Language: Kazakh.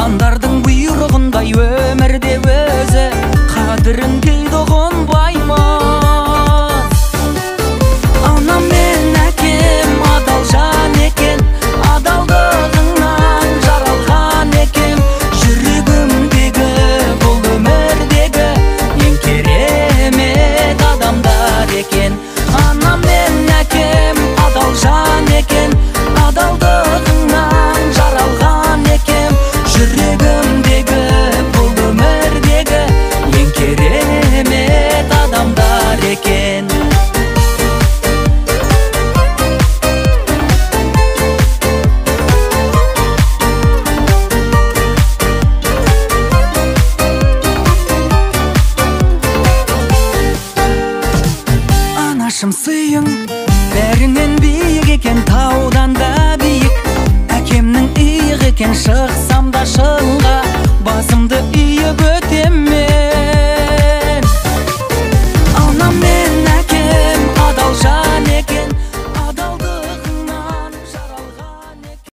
Хандардың бұйрығындай өмірде өзі қадірін білді ұғынбаймыз. Анам мен әкем адал жан екен, адалдығыңнан жаралған екем. Жүрегімдегі бұл өмірдегі ең керемет адамдар екен. Анам мен әкем адал жан екен, адалдығыңнан жаралған екем. Жүрегімдегі бұл өмірдегі ең керемет адамдар екен. Анашым сыйың бәрінен биік екен, таудан да биік. Әкемнің иық екен, шықсам да шыңға басымды иіп өтем